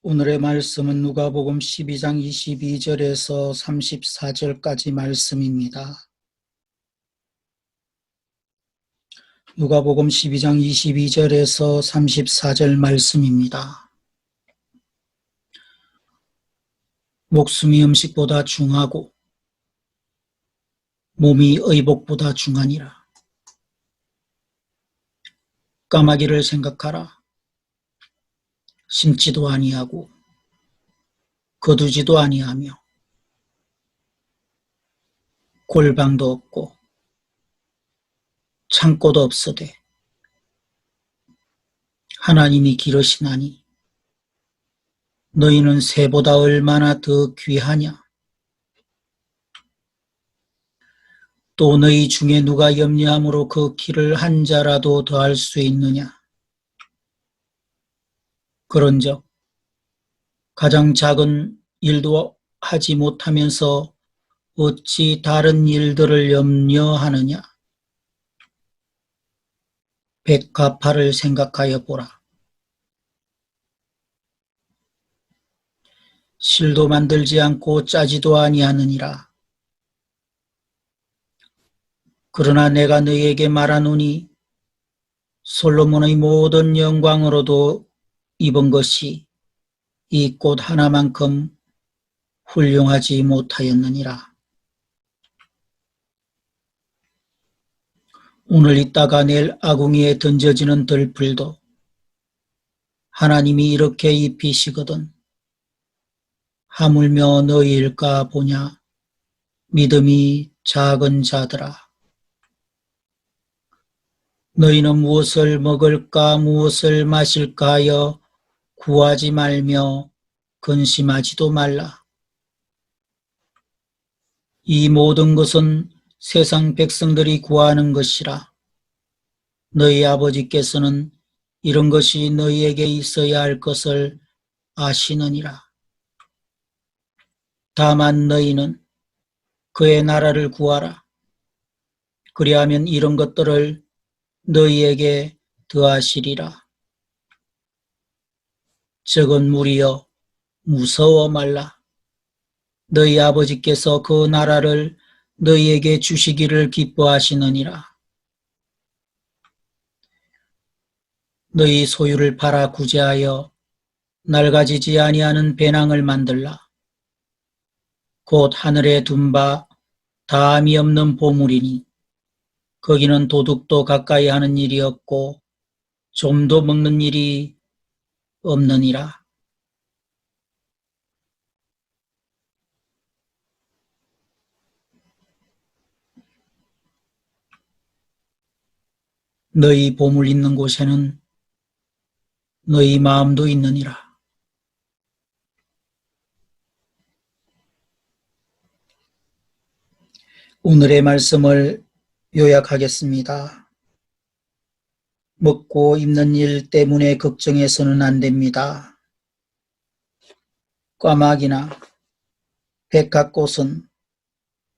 오늘의 말씀은 누가복음 12장 22절에서 34절까지 말씀입니다. 누가복음 12장 22절에서 34절 말씀입니다. 목숨이 음식보다 중하고 몸이 의복보다 중하니라. 까마귀를 생각하라. 심지도 아니하고 거두지도 아니하며 골방도 없고 창고도 없으되 하나님이 기르시나니 너희는 새보다 얼마나 더 귀하냐. 또 너희 중에 누가 염려함으로 그 키를 한 자라도 더할 수 있느냐. 그런즉 가장 작은 일도 하지 못하면서 어찌 다른 일들을 염려하느냐. 백합화를 생각하여 보라. 실도 만들지 않고 짜지도 아니하느니라. 그러나 내가 너희에게 말하노니 솔로몬의 모든 영광으로도 입은 것이 이 꽃 하나만큼 훌륭하지 못하였느니라. 오늘 있다가 내일 아궁이에 던져지는 들풀도 하나님이 이렇게 입히시거든 하물며 너희일까 보냐. 믿음이 작은 자들아. 너희는 무엇을 먹을까 무엇을 마실까 하여 구하지 말며 근심하지도 말라. 이 모든 것은 세상 백성들이 구하는 것이라. 너희 아버지께서는 이런 것이 너희에게 있어야 할 것을 아시느니라. 다만 너희는 그의 나라를 구하라. 그리하면 이런 것들을 너희에게 더하시리라. 적은 무리여 무서워 말라. 너희 아버지께서 그 나라를 너희에게 주시기를 기뻐하시느니라. 너희 소유를 팔아 구제하여 낡아지지 아니하는 배낭을 만들라. 곧 하늘에 둔 바 다함이 없는 보물이니 거기는 도둑도 가까이 하는 일이 없고 좀도 먹는 일이 없느니라. 너희 보물 있는 곳에는 너희 마음도 있느니라. 오늘의 말씀을 요약하겠습니다. 먹고 입는 일 때문에 걱정해서는 안 됩니다. 까마귀나 백합꽃은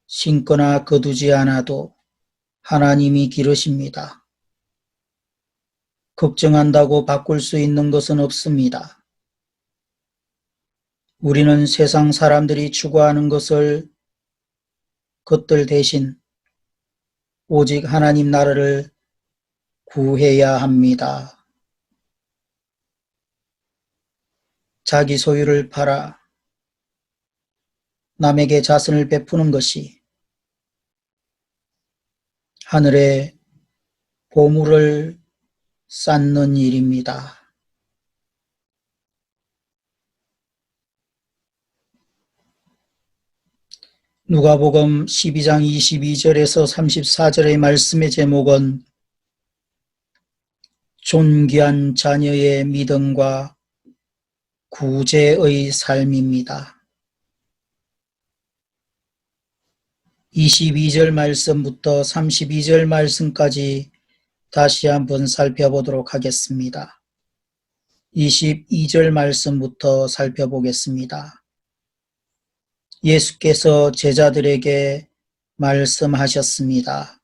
심거나 거두지 않아도 하나님이 기르십니다. 걱정한다고 바꿀 수 있는 것은 없습니다. 우리는 세상 사람들이 추구하는 것들 대신 오직 하나님 나라를 구해야 합니다. 자기 소유를 팔아 남에게 자선을 베푸는 것이 하늘에 보물을 쌓는 일입니다. 누가복음 12장 22절에서 34절의 말씀의 제목은 존귀한 자녀의 믿음과 구제의 삶입니다. 22절 말씀부터 32절 말씀까지 다시 한번 살펴보도록 하겠습니다. 22절 말씀부터 살펴보겠습니다. 예수께서 제자들에게 말씀하셨습니다.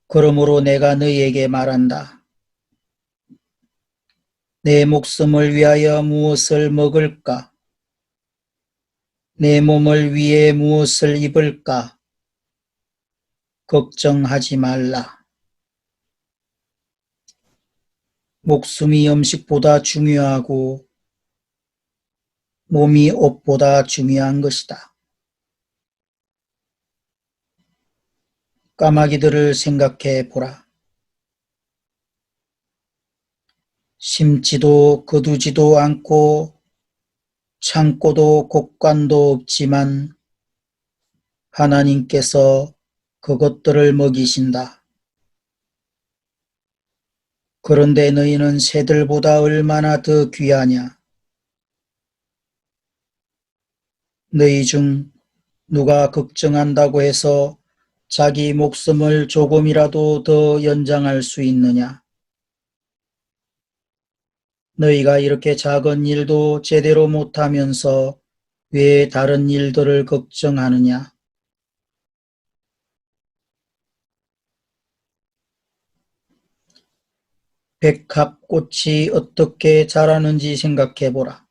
그러므로 내가 너희에게 말한다. 내 목숨을 위하여 무엇을 먹을까? 내 몸을 위해 무엇을 입을까? 걱정하지 말라. 목숨이 음식보다 중요하고 몸이 옷보다 중요한 것이다. 까마귀들을 생각해 보라. 심지도 거두지도 않고 창고도 곡간도 없지만 하나님께서 그것들을 먹이신다. 그런데 너희는 새들보다 얼마나 더 귀하냐? 너희 중 누가 걱정한다고 해서 자기 목숨을 조금이라도 더 연장할 수 있느냐? 너희가 이렇게 작은 일도 제대로 못하면서 왜 다른 일들을 걱정하느냐? 백합꽃이 어떻게 자라는지 생각해보라.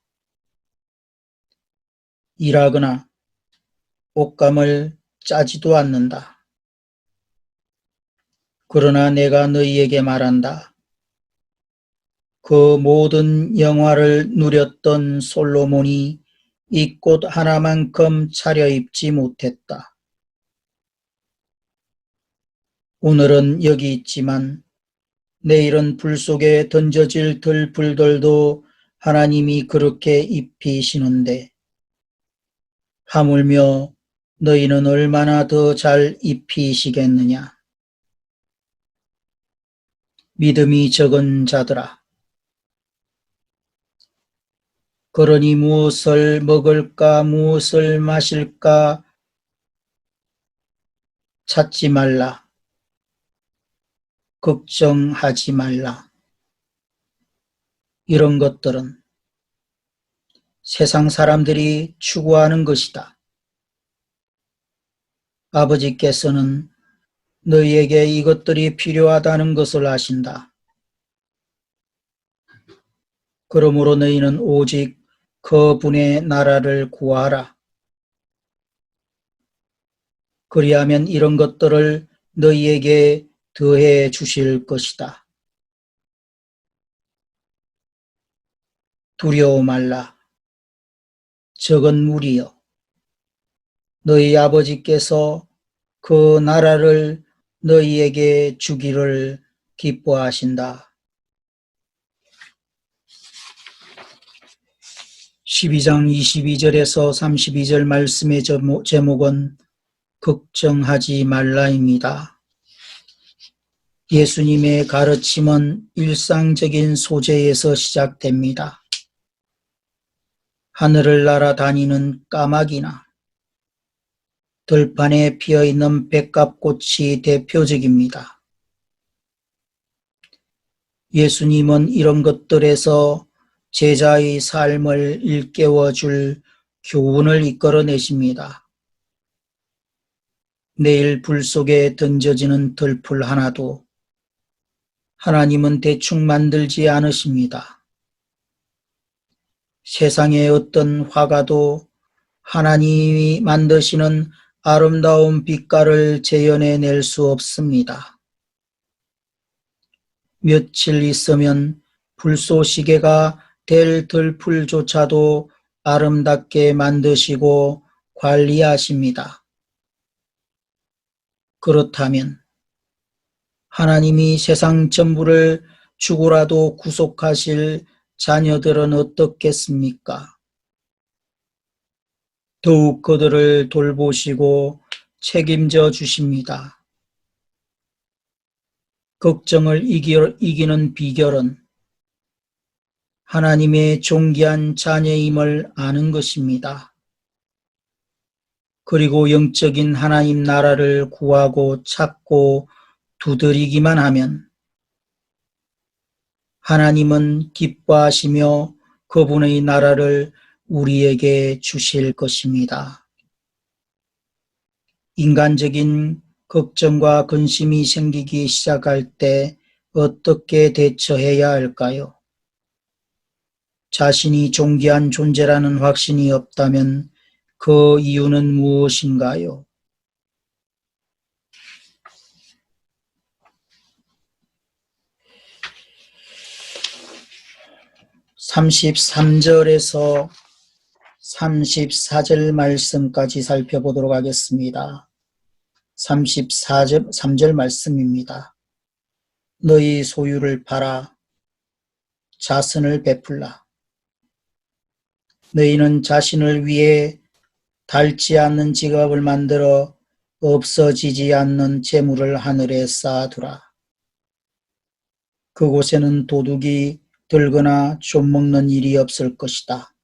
일하거나 옷감을 짜지도 않는다. 그러나 내가 너희에게 말한다. 그 모든 영화를 누렸던 솔로몬이 이 꽃 하나만큼 차려입지 못했다. 오늘은 여기 있지만 내일은 불 속에 던져질 들불들도 하나님이 그렇게 입히시는데 하물며 너희는 얼마나 더 잘 입히시겠느냐. 믿음이 적은 자들아. 그러니 무엇을 먹을까 무엇을 마실까 찾지 말라. 걱정하지 말라. 이런 것들은 세상 사람들이 추구하는 것이다. 아버지께서는 너희에게 이것들이 필요하다는 것을 아신다. 그러므로 너희는 오직 그분의 나라를 구하라. 그리하면 이런 것들을 너희에게 더해 주실 것이다. 두려워 말라. 적은 무리여. 너희 아버지께서 그 나라를 너희에게 주기를 기뻐하신다. 12장 22절에서 32절 말씀의 제목은 걱정하지 말라입니다. 예수님의 가르침은 일상적인 소재에서 시작됩니다. 하늘을 날아다니는 까마귀나 들판에 피어있는 백합꽃이 대표적입니다. 예수님은 이런 것들에서 제자의 삶을 일깨워줄 교훈을 이끌어내십니다. 내일 불 속에 던져지는 들풀 하나도 하나님은 대충 만들지 않으십니다. 세상의 어떤 화가도 하나님이 만드시는 아름다운 빛깔을 재현해낼 수 없습니다. 며칠 있으면 불쏘시개가 될 들풀조차도 아름답게 만드시고 관리하십니다. 그렇다면 하나님이 세상 전부를 죽으라도 구속하실 자녀들은 어떻겠습니까? 더욱 그들을 돌보시고 책임져 주십니다. 걱정을 이기는 비결은 하나님의 존귀한 자녀임을 아는 것입니다. 그리고 영적인 하나님 나라를 구하고 찾고 두드리기만 하면 하나님은 기뻐하시며 그분의 나라를 우리에게 주실 것입니다. 인간적인 걱정과 근심이 생기기 시작할 때 어떻게 대처해야 할까요? 자신이 존귀한 존재라는 확신이 없다면 그 이유는 무엇인가요? 33절에서 34절 말씀까지 살펴보도록 하겠습니다. 33절 말씀입니다. 너희 소유를 팔아 자선을 베풀라. 너희는 자신을 위해 닳지 않는 지갑을 만들어 없어지지 않는 재물을 하늘에 쌓아두라. 그곳에는 도둑이 들거나 좀먹는 일이 없을 것이다.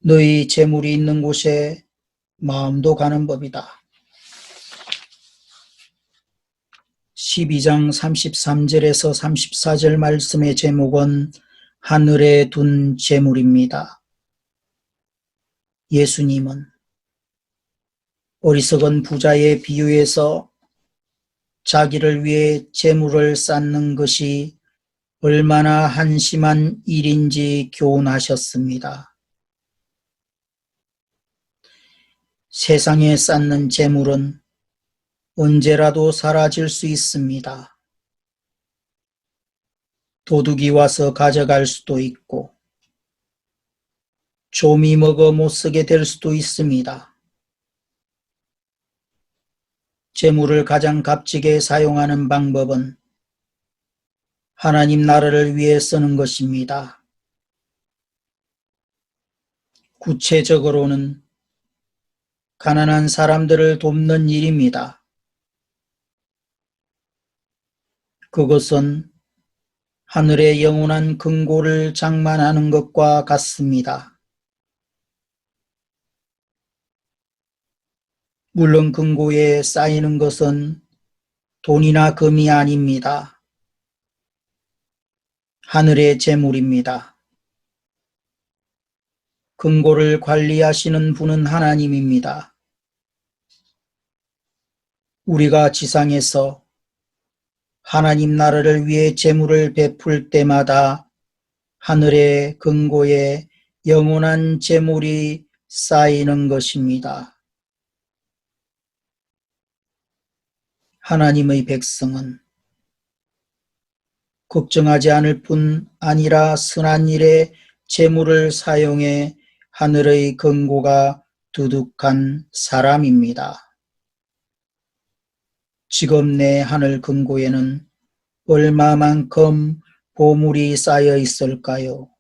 너희 재물이 있는 곳에 마음도 가는 법이다. 12장 33절에서 34절 말씀의 제목은 하늘에 둔 재물입니다. 예수님은 어리석은 부자의 비유에서 자기를 위해 재물을 쌓는 것이 얼마나 한심한 일인지 교훈하셨습니다. 세상에 쌓는 재물은 언제라도 사라질 수 있습니다. 도둑이 와서 가져갈 수도 있고 좀이 먹어 못 쓰게 될 수도 있습니다. 재물을 가장 값지게 사용하는 방법은 하나님 나라를 위해 쓰는 것입니다. 구체적으로는 가난한 사람들을 돕는 일입니다. 그것은 하늘의 영원한 금고를 장만하는 것과 같습니다. 물론 금고에 쌓이는 것은 돈이나 금이 아닙니다. 하늘의 재물입니다. 금고를 관리하시는 분은 하나님입니다. 우리가 지상에서 하나님 나라를 위해 재물을 베풀 때마다 하늘의 금고에 영원한 재물이 쌓이는 것입니다. 하나님의 백성은 걱정하지 않을 뿐 아니라 선한 일에 재물을 사용해 하늘의 금고가 두둑한 사람입니다. 지금 내 하늘 금고에는 얼마만큼 보물이 쌓여 있을까요?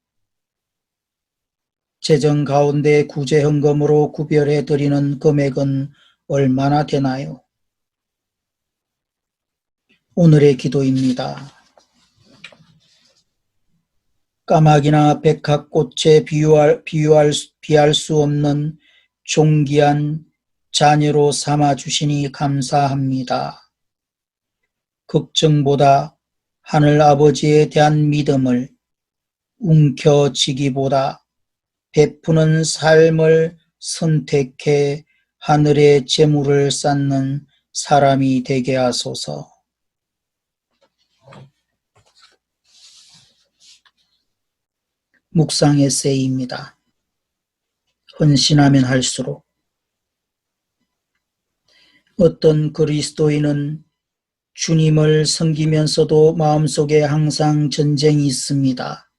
재정 가운데 구제헌금으로 구별해 드리는 금액은 얼마나 되나요? 오늘의 기도입니다. 까마귀나 백합꽃에 비할 수 없는 존귀한 자녀로 삼아주시니 감사합니다. 걱정보다 하늘 아버지에 대한 믿음을, 움켜쥐기보다 베푸는 삶을 선택해 하늘의 재물을 쌓는 사람이 되게 하소서. 묵상 에세이입니다. 헌신하면 할수록. 어떤 그리스도인은 주님을 섬기면서도 마음속에 항상 전쟁이 있습니다.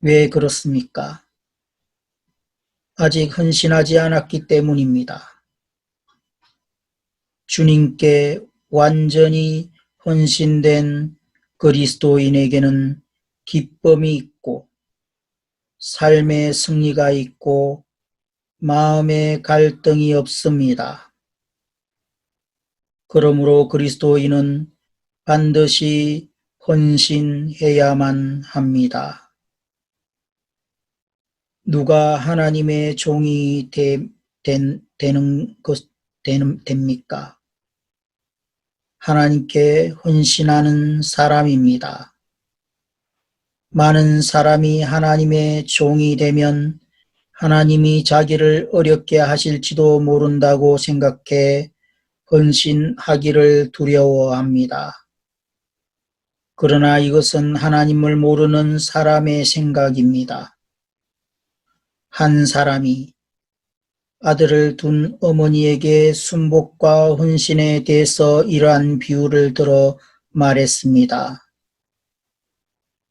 왜 그렇습니까? 아직 헌신하지 않았기 때문입니다. 주님께 완전히 헌신된 그리스도인에게는 기쁨이 있고 삶의 승리가 있고 마음의 갈등이 없습니다. 그러므로 그리스도인은 반드시 헌신해야만 합니다. 누가 하나님의 종이 됩니까? 하나님께 헌신하는 사람입니다. 많은 사람이 하나님의 종이 되면 하나님이 자기를 어렵게 하실지도 모른다고 생각해 헌신하기를 두려워합니다. 그러나 이것은 하나님을 모르는 사람의 생각입니다. 한 사람이 아들을 둔 어머니에게 순복과 헌신에 대해서 이러한 비유를 들어 말했습니다.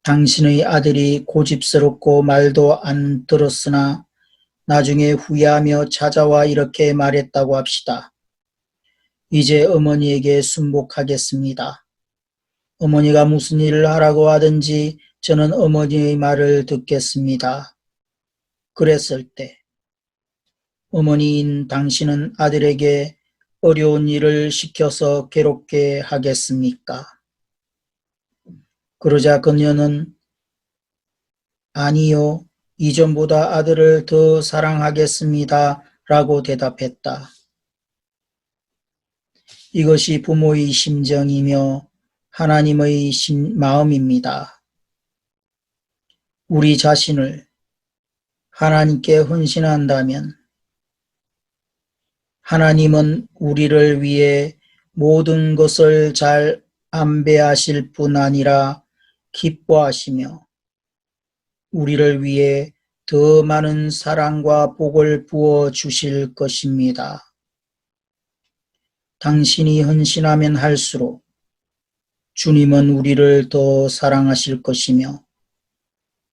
당신의 아들이 고집스럽고 말도 안 들었으나 나중에 후회하며 찾아와 이렇게 말했다고 합시다. 이제 어머니에게 순복하겠습니다. 어머니가 무슨 일을 하라고 하든지 저는 어머니의 말을 듣겠습니다. 그랬을 때 어머니인 당신은 아들에게 어려운 일을 시켜서 괴롭게 하겠습니까? 그러자 그녀는 아니요, 이전보다 아들을 더 사랑하겠습니다. 라고 대답했다. 이것이 부모의 심정이며 하나님의 마음입니다. 우리 자신을 하나님께 헌신한다면 하나님은 우리를 위해 모든 것을 잘 안배하실 뿐 아니라 기뻐하시며 우리를 위해 더 많은 사랑과 복을 부어 주실 것입니다. 당신이 헌신하면 할수록 주님은 우리를 더 사랑하실 것이며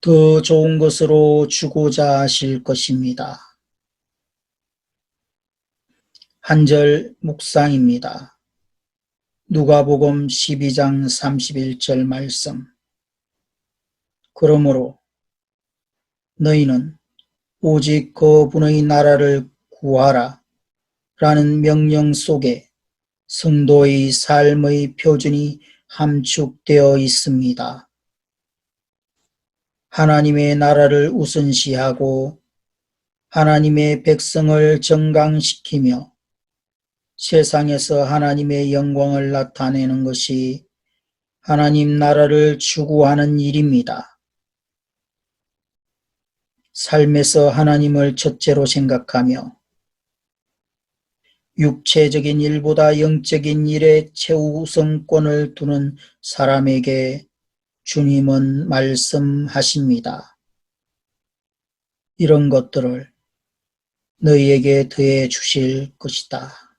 더 좋은 것으로 주고자 하실 것입니다. 한 절 묵상입니다. 누가복음 12장 31절 말씀. 그러므로 너희는 오직 그분의 나라를 구하라 라는 명령 속에 성도의 삶의 표준이 함축되어 있습니다. 하나님의 나라를 우선시하고 하나님의 백성을 정강시키며 세상에서 하나님의 영광을 나타내는 것이 하나님 나라를 추구하는 일입니다. 삶에서 하나님을 첫째로 생각하며 육체적인 일보다 영적인 일에 최우선권을 두는 사람에게 주님은 말씀하십니다. 이런 것들을 너희에게 더해 주실 것이다.